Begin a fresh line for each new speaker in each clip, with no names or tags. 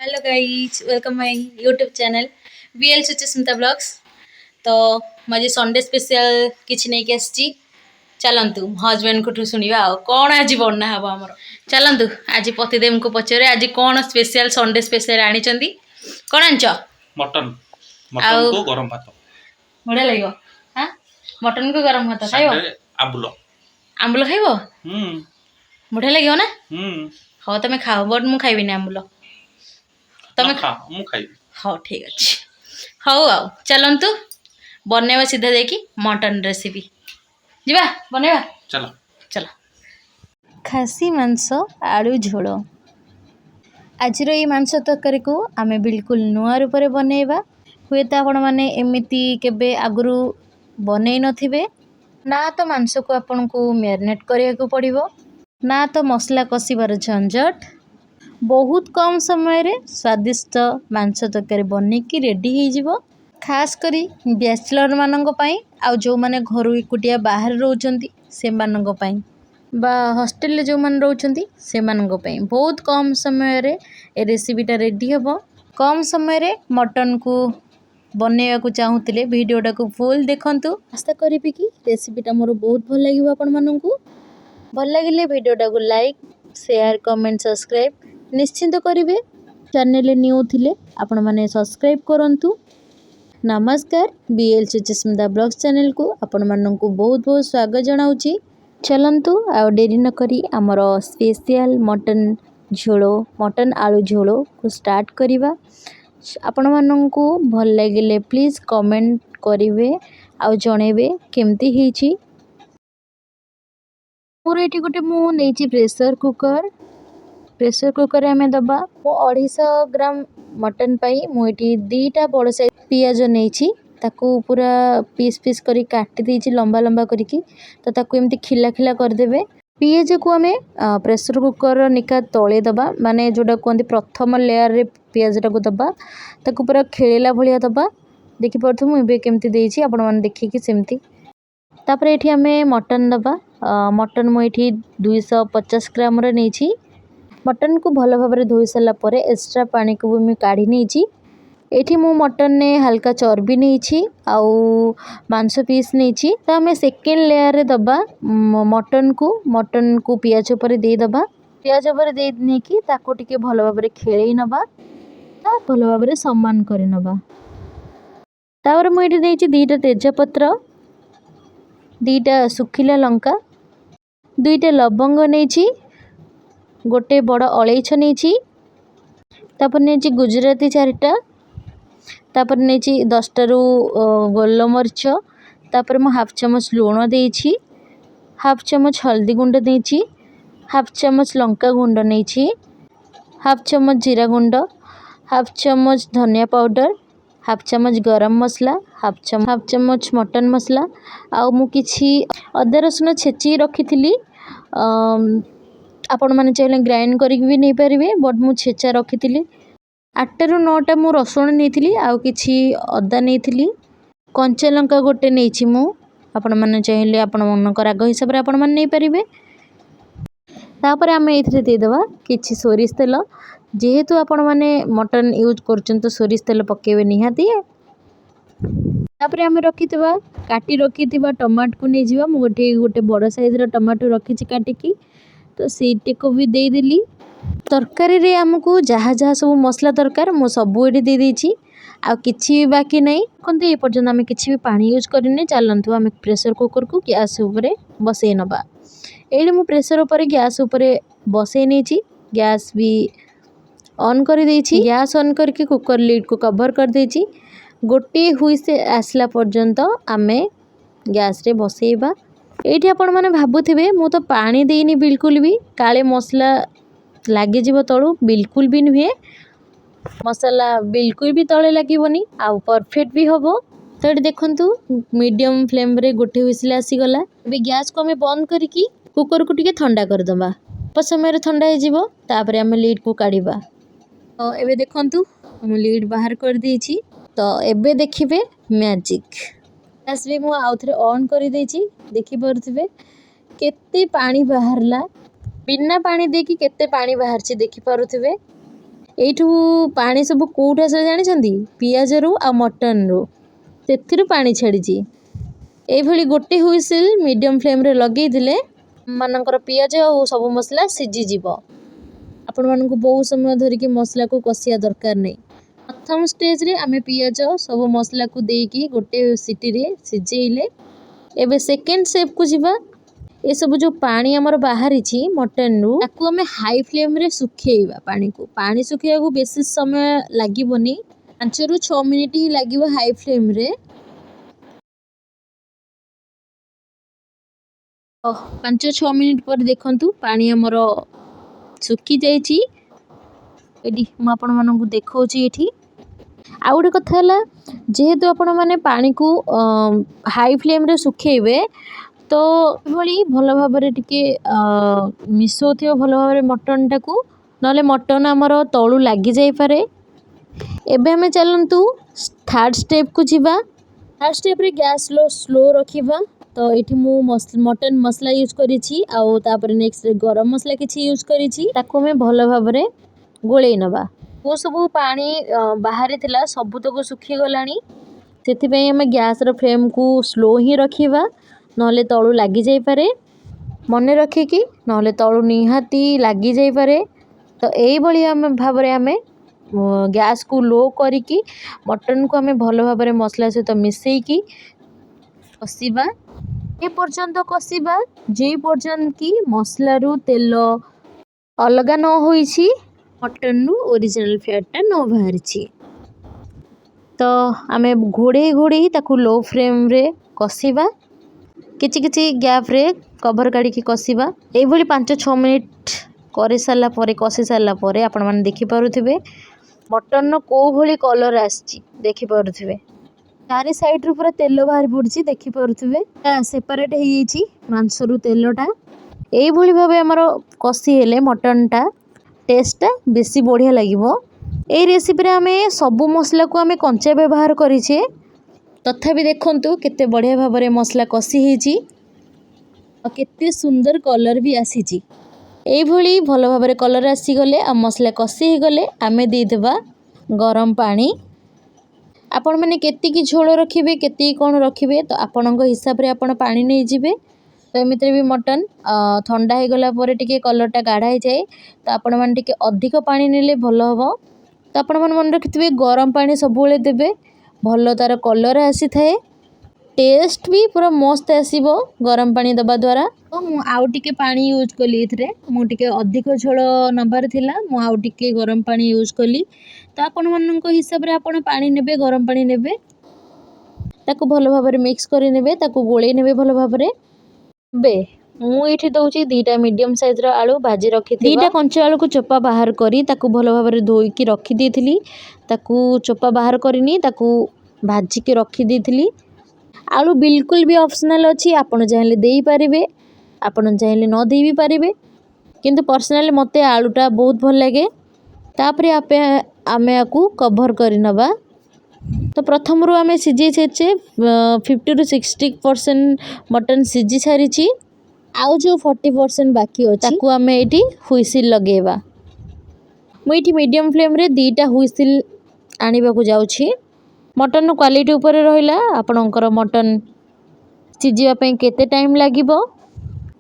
Hello guys, welcome my YouTube channel VL Suchismita blogs. तो मुझे Sunday special किसी नहीं आसी। चलतु हजबैंड को शुणा कौन आज बना हम आमर। चलतु आज पतिदेव को पचारे आज कौन स्पेशल संडे स्पेशल आनी कौन आंच
मटन मटन को गरम भात
बढ़िया लगे। हाँ मटन को गरम भात खाइब
आंबुल
आंबुल खाइब बढ़िया लगे ना। हाँ तुम खाओ बट मुझे खाइबी आंबुल तुम हाँ ठीक अच्छे। हाँ आ चलतु बनवा सीधा जाकि मटन रेसिपी जीवा बनवा।
चलो
चलो खासी मांस आलू झोल आज मांस तरकारी को आम बिल्कुल नुआ रूप से बनैबा। हुए तो आपण मैंने एमती केबे आगु बनई नथिबे ना तो मांस को आपन को मैरिनेट करिया को पड़िबो ना तो मसला कषिबार झंझट। बहुत कम समय रे स्वादिष्ट मांस तरकारी बनैकी रेडी हो जिवो। खास करी बैचलर मानंग पई आ जो माने घर एकुटिया बाहर रहउचंती से मानंग पई बा हॉस्टल ले जो मन रहउचंती से मानंग पई बहुत कम समय रे ए रेसिपीटा रेडी हबो। कम समय रे मटन को बनैया को चाहूतिले वीडियोटा को फुल देखंतु। आशा करिबी कि रेसिपीटा मोर बहुत भल लागिबो आपण मानंकु। भल लागिले वीडियोटा को लाइक शेयर कमेंट सब्सक्राइब निश्चिंत करिवे। चैनल न्यू थिले आपण माने सब्सक्राइब करंतु। नमस्कार बीएल सुचिस्मिता ब्लॉग्स चैनल को आपण मानंकु बहुत बहुत स्वागत जनाउची। चलंतु आ डेरी न करी हमर स्पेशल मटन झोलो मटन आलू झोलो को स्टार्ट करिवा। आपण मानंकु भल लागिले प्लीज कमेंट करिवे आ जणेबे केमती हिची। मोर एठी गोटे मु नेची प्रेशर कुकर आम दबा मो 250 ग्राम मटन पाई मुझे दीटा बड़ साइज पियाज नहीं ताकू पूरा पीस पीस करी काटी देछि लंबा लंबा करिकी। तो ताकू एमती खिला खिला करदेबे। पियाज को आम प्रेशर कुकर निका तले दबा माने जोटा कहते प्रथम लेयर रे पियाज टाक दबा ताकू पूरा खेला भलिया दबा। देखि पड़थु मुझे केमती देछि आपण माने देखिकी सेमती। तापर एठी आमे मटन दबा मटन मुझे 250 ग्राम रे नेछि। मटन को भल भाव धोई सारा पर एक्स्ट्रा पानी को भी काढ़ी नहीं। एठी मु मटन ने हल्का चर्बी नहीं आउ मांस पीस नहीं। तो आम सेकेंड लेयर रे दबा मटन को पियाज पर दे दबा। पियाज पर दे नेकी ताको टिके भल भाव खेलई नबा भल भाव सम्मान करि नबा। तापर मु एठी देछि दीटा तेजपत्र दीटा सुखिला लंका दुईटा लवंग नहीं गोटे बड़ अलैच नहीं तापर नहीं गुजराती 4टा तापर नहीं 10 रु गोलमरीच तापर मु हाफ चमच लुण देछि हाफ चमच हल्दी गुंड देछि हाफ चमच लंका गुंड नहीं हाफ चमच जीरा गुंड हाफ चमच धनिया पाउडर हाफ चमच गरम मसला हाफ चमच मटन मसला आउ मु किछि अदा रसुन छेची रखी आपण माने चाहे ग्राइंड करके भी नहीं पारे बट मु छेचा रखी 8 रु 9टा मु रसुण नहीं आउ किछि अदा नहीं कंचा लंका गोटे नहीं मु आपण माने चाहे आपण मन राग हिसाब से आपण माने नहीं पारे। तापर आम ये देदेबा किछि सोरिष तेल जेहेतु आपण माने मटन यूज करछन तो सोरिष तेल पकेबे निहाती। तापर आम रखिथिबा काटी रखिथिबा टमाटो को नहीं जीवा मु गोटे बड़ साइज रो टमाटो रखिछि काटिकी तो सीटे को भी दे देली। तरकारी रे हमको जहाँ जहाँ सब मसला दरकार मु सब एठी दे देछि आ किछि भी बाकी नहीं कोन ए पर्यंत आम किछि भी पानी यूज करने। चलंतु आम प्रेशर कुकर को गैस ऊपर बसई नबा। एठी मु प्रेशर ऊपर गैस ऊपर बसई नेछि गैस भी ऑन कर देछि। गैस ऑन करके कुकर लिड को कवर कर देछि। गोटे हुई से आसला पर्यंत आमे गैस रे बसईबा। एठी आपण माने भाबुथिबे मु तो पानी देइनी बिल्कुल भी काले मसला लागे जीव तळु बिल्कुल भी नुहे मसला बिल्कुल भी तळे लागिबोनी आ परफेक्ट भी होबो। तो एठी देखंतु मीडियम फ्लेम रे गोटे हुइसला आसी गला। अबे गैस को हमें बंद करिकी कुकर को टिके ठंडा कर दबा समय रे ठंडा हे जीवो। तापर हम लीड को काढिबा। तो एबे देखंतु हम लीड बाहर कर देछि। तो एबे देखिबे मैजिक गैस भी मु आउ थरे ऑन कर देछि। देखि परथिबे केते पानी बाहरला बिना पानी देकी केते पानी बाहर छी देखि पारुथिबे। ଏଇଠୁ ପାଣି ସବୁ କେଉଁଠୁ ଆସିଲା ଜାଣିଛନ୍ତି? ପିଆଜରୁ ଆଉ ମଟନରୁ ସେଥିରୁ ପାଣି ଛାଡ଼ିଛି। ଏଇଭଳି ଗୋଟେ ହୁଇସିଲ୍ ମିଡ଼ିୟମ୍ ଫ୍ଲେମ୍ରେ ଲଗେଇଥିଲେ ମାନଙ୍କର ପିଆଜ ଆଉ ସବୁ ମସଲା ସିଝିଯିବ। ଆପଣମାନଙ୍କୁ ବହୁତ ସମୟ ଧରିକି ମସଲାକୁ କଷିବା ଦରକାର ନାହିଁ। ପ୍ରଥମ ଷ୍ଟେଜ୍ରେ ଆମେ ପିଆଜ ସବୁ ମସଲାକୁ ଦେଇକି ଗୋଟେ ସିଟିରେ ସିଝେଇଲେ। ଏବେ ସେକେଣ୍ଡ ଷ୍ଟେପ୍କୁ ଯିବା। ଏସବୁ ଯେଉଁ ପାଣି ଆମର ବାହାରିଛି ମଟନରୁ ତାକୁ ଆମେ ହାଇ ଫ୍ଲେମ୍ରେ ଶୁଖେଇବା। ପାଣି ଶୁଖେଇବାକୁ ବେଶୀ ସମୟ ଲାଗିବନି, 5ରୁ 6 ମିନିଟ୍ ହିଁ ଲାଗିବ ହାଇ ଫ୍ଲେମ୍ରେ। 5-6 ମିନିଟ୍ ପରେ ଦେଖନ୍ତୁ ପାଣି ଆମର ଶୁଖିଯାଇଛି। ଏଠି ମୁଁ ଆପଣମାନଙ୍କୁ ଦେଖାଉଛି। ଏଠି ଆଉ ଗୋଟେ କଥା ହେଲା, ଯେହେତୁ ଆପଣମାନେ ପାଣିକୁ ହାଇ ଫ୍ଲେମ୍ରେ ଶୁଖେଇବେ ତ ଏଭଳି ଭଲ ଭାବରେ ଟିକେ ମିଶାଉଥିବ ଭଲ ଭାବରେ ମଟନଟାକୁ, ନହେଲେ ମଟନ ଆମର ତଳୁ ଲାଗିଯାଇପାରେ। ଏବେ ଆମେ ଚାଲନ୍ତୁ ଥାର୍ଡ଼ ଷ୍ଟେପ୍କୁ ଯିବା। ଥାର୍ଡ଼ ଷ୍ଟେପ୍ରେ ଗ୍ୟାସ୍ ସ୍ଲୋ ରଖିବା। ତ ଏଠି ମୁଁ ମଟନ ମସଲା ୟୁଜ୍ କରିଛି, ଆଉ ତାପରେ ନେକ୍ସଟ ଗରମ ମସଲା କିଛି ୟୁଜ୍ କରିଛି। ତାକୁ ଆମେ ଭଲ ଭାବରେ ଗୋଳେଇ ନେବା। ଯେଉଁ ସବୁ ପାଣି ବାହାରିଥିଲା ସବୁତକ ଶୁଖିଗଲାଣି। ସେଥିପାଇଁ ଆମେ ଗ୍ୟାସ୍ର ଫ୍ଲେମ୍କୁ ସ୍ଲୋ ହିଁ ରଖିବା, ନହେଲେ ତଳୁ ଲାଗିଯାଇପାରେ। ମନେ ରଖିକି, ନହେଲେ ତଳୁ ନିହାତି ଲାଗିଯାଇପାରେ। ତ ଏଇଭଳି ଭାବରେ ଆମେ ଗ୍ୟାସ୍କୁ ଲୋ କରିକି ମଟନକୁ ଆମେ ଭଲ ଭାବରେ ମସଲା ସହିତ ମିଶାଇକି କଷିବା। ଏ ପର୍ଯ୍ୟନ୍ତ କଷିବା ଯେ ପର୍ଯ୍ୟନ୍ତ କି ମସଲାରୁ ତେଲ ଅଲଗା ନ ହୋଇଛି, ମଟନରୁ ଓରିଜିନାଲ୍ ଫ୍ୟାଟ୍ଟା ନ ବାହାରିଛି। ତ ଆମେ ଘୋଡ଼େଇ ତାକୁ ଲୋ ଫ୍ଲେମ୍ରେ କଷିବା। କିଛି ଗ୍ୟାପ୍ରେ କଭର୍ କାଢ଼ିକି କଷିବା। ଏଇଭଳି 5-6 ମିନିଟ୍ କଷି ସାରିଲା ପରେ ଆପଣମାନେ ଦେଖିପାରୁଥିବେ ମଟନର କେଉଁ ଭଳି କଲର୍ ଆସିଛି। ଦେଖିପାରୁଥିବେ ଚାରି ସାଇଡ଼୍ରୁ ପୁରା ତେଲ ବାହାରି ପଡ଼ିଛି। ଦେଖିପାରୁଥିବେ ସେପାରେଟ୍ ହେଇଯାଇଛି ମାଂସରୁ ତେଲଟା। ଏଇଭଳି ଭାବେ ଆମର କଷି ହେଲେ ମଟନଟା ଟେଷ୍ଟଟା ବେଶୀ ବଢ଼ିଆ ଲାଗିବ। এই ରେସିପିରେ ଆମେ ସବୁ ମସଲାକୁ ଆମେ କଞ୍ଚା ବ୍ୟବହାର କରିଛେ। ତଥାପି ଦେଖନ୍ତୁ କେତେ ବଢ଼ିଆ ଭାବରେ ମସଲା କଷି ହେଇଛି ଆଉ କେତେ ସୁନ୍ଦର କଲର୍ ବି ଆସିଛି। এইଭଳି ଭଲ ଭାବରେ କଲର୍ ଆସିଗଲେ ଆଉ ମସଲା କଷି ହେଇଗଲେ ଆମେ ଦେଇଦେବା ଗରମ ପାଣି। ଆପଣମାନେ କେତିକି ଝୋଳ ରଖିବେ, କେତିକି କ'ଣ ରଖିବେ, ତ ଆପଣଙ୍କ ହିସାବରେ ଆପଣ ପାଣି ନେଇଯିବେ। ତ ଏମିତିରେ ବି ମଟନ୍ ଥଣ୍ଡା ହେଇଗଲା ପରେ ଟିକେ କଲର୍ଟା ଗାଢ଼ା ହେଇଯାଏ। ତ ଆପଣମାନେ ଟିକେ ଅଧିକ ପାଣି ନେଲେ ଭଲ ହେବ। ତ ଆପଣମାନେ ମନେ ରଖିଥିବେ ଗରମ ପାଣି ସବୁବେଳେ ଦେବେ, ଭଲ ତା'ର କଲର୍ ଆସିଥାଏ। ଟେଷ୍ଟ ବି ପୁରା ମସ୍ତ ଆସିବ ଗରମ ପାଣି ଦେବା ଦ୍ୱାରା। ତ ମୁଁ ଆଉ ଟିକେ ପାଣି ୟୁଜ୍ କଲି ଏଥିରେ। ମୁଁ ଟିକେ ଅଧିକ ଝୋଳ ନେବାର ଥିଲା, ମୁଁ ଆଉ ଟିକେ ଗରମ ପାଣି ୟୁଜ୍ କଲି। ତ ଆପଣମାନଙ୍କ ହିସାବରେ ଆପଣ ପାଣି ନେବେ, ଗରମ ପାଣି ନେବେ। ତାକୁ ଭଲ ଭାବରେ ମିକ୍ସ କରିନେବେ, ତାକୁ ଗୋଳେଇ ନେବେ ଭଲ ଭାବରେ। ଏବେ ମୁଁ ଏଇଠି ଦେଉଛି 2ଟା ମିଡ଼ିୟମ୍ ସାଇଜ୍ର ଆଳୁ ଭାଜି ରଖିଥିଲି। 2ଟା କଞ୍ଚା ଆଳୁକୁ ଚୋପା ବାହାର କରି ତାକୁ ଭଲ ଭାବରେ ଧୋଇକି ରଖିଦେଇଥିଲି। ତାକୁ ଚୋପା ବାହାର କରିନି, ତାକୁ ଭାଜିକି ରଖିଦେଇଥିଲି। ଆଳୁ ବିଲକୁଲ ବି ଅପସନାଲ୍ ଅଛି। ଆପଣ ଚାହିଁଲେ ଦେଇପାରିବେ, ଆପଣ ଚାହିଁଲେ ନ ଦେଇ ବି ପାରିବେ, କିନ୍ତୁ ପର୍ସନାଲି ମୋତେ ଆଳୁଟା ବହୁତ ଭଲ ଲାଗେ। ତାପରେ ଆମେ ୟାକୁ କଭର୍ କରିନେବା। ତ ପ୍ରଥମରୁ ଆମେ ସିଝେଇ ସାରିଛେ 50-ରୁ 60% ମଟନ୍ ସିଝି ସାରିଛି। ଆଉ ଯେଉଁ 40% ବାକି ଅଛି ତାକୁ ଆମେ ଏଇଠି ହୁଇସିଲ୍ ଲଗାଇବା। ମୁଁ ଏଇଠି ମିଡ଼ିୟମ୍ ଫ୍ଲେମ୍ରେ 2ଟା ହୁଇସିଲ୍ ଆଣିବାକୁ ଯାଉଛି। ମଟନ୍ର କ୍ୱାଲିଟି ଉପରେ ରହିଲା ଆପଣଙ୍କର ମଟନ୍ ସିଝିବା ପାଇଁ କେତେ ଟାଇମ୍ ଲାଗିବ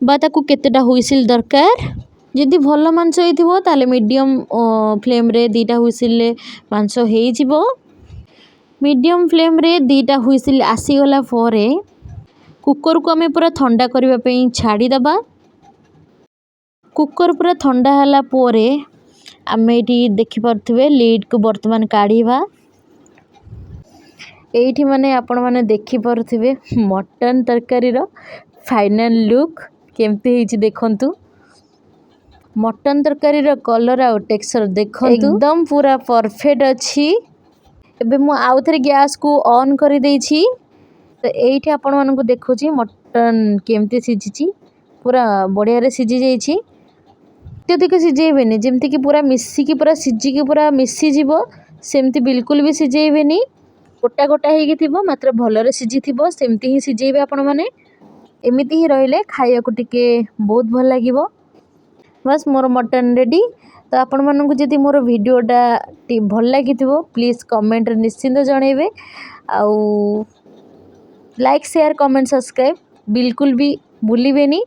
ବା ତାକୁ କେତେଟା ହୁଇସିଲ୍ ଦରକାର। ଯଦି ଭଲ ମାଂସ ହେଇଥିବ ତାହେଲେ ମିଡ଼ିୟମ୍ ଫ୍ଲେମ୍ରେ 2ଟା ହୁଇସିଲ୍ରେ ମାଂସ ହେଇଯିବ। ମିଡ଼ିୟମ୍ ଫ୍ଲେମ୍ରେ 2ଟା ହୁଇସିଲ୍ ଆସିଗଲା ପରେ କୁକର୍କୁ ଆମେ ପୁରା ଥଣ୍ଡା କରିବା ପାଇଁ ଛାଡ଼ିଦେବା। କୁକର୍ ପୁରା ଥଣ୍ଡା ହେଲା ପରେ ଆମେ ଏଇଠି ଦେଖିପାରୁଥିବେ ଲିଡ୍କୁ ବର୍ତ୍ତମାନ କାଢ଼ିବା। ଏଇଠି ଆପଣମାନେ ଦେଖିପାରୁଥିବେ ମଟନ୍ ତରକାରୀର ଫାଇନାଲ୍ ଲୁକ୍ କେମିତି ହେଇଛି ଦେଖନ୍ତୁ। ମଟନ୍ ତରକାରୀର କଲର୍ ଆଉ ଟେକ୍ସଚର୍ ଦେଖନ୍ତୁ, ଏକଦମ ପୁରା ପରଫେକ୍ଟ ଅଛି। ଏବେ ମୁଁ ଆଉ ଥରେ ଗ୍ୟାସ୍କୁ ଅନ୍ କରିଦେଇଛି। ତ ଏଇଠି ଆପଣମାନଙ୍କୁ ଦେଖୁଛି ମଟନ୍ କେମିତି ସିଝିଛି। ପୁରା ବଢ଼ିଆରେ ସିଝିଯାଇଛି। ଅତ୍ୟଧିକ ସିଝେଇବେନି, ଯେମିତିକି ପୁରା ମିଶିକି ପୁରା ସିଝିକି ପୁରା ମିଶିଯିବ, ସେମିତି ବିଲକୁଲ ବି ସିଝେଇବେନି। ଗୋଟା ଗୋଟା ହେଇକି ଥିବ, ମାତ୍ର ଭଲରେ ସିଝିଥିବ, ସେମିତି ହିଁ ସିଝେଇବେ ଆପଣମାନେ। ଏମିତି ହିଁ ରହିଲେ ଖାଇବାକୁ ଟିକେ ବହୁତ ଭଲ ଲାଗିବ। ବାସ୍ ମୋର ମଟନ୍ ରେଡ଼ି। तो आपण मानक जदि मोर भिडियोटा भल लगी प्लीज़ कमेंट निश्चिंत जनइबे आउ लाइक शेयर कमेंट सब्सक्राइब बिल्कुल भी भूलिबेनी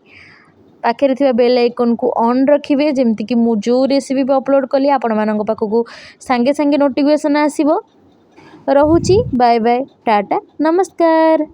पाखे थिबा बेल आइकन को ऑन रखिबे जेमति कि मु जो रेसिपी भी अपलोड कली आपण मानक पाखकू सांगे सांगे नोटिफिकेशन आसीबो। रहुची बाय बाय टाटा नमस्कार।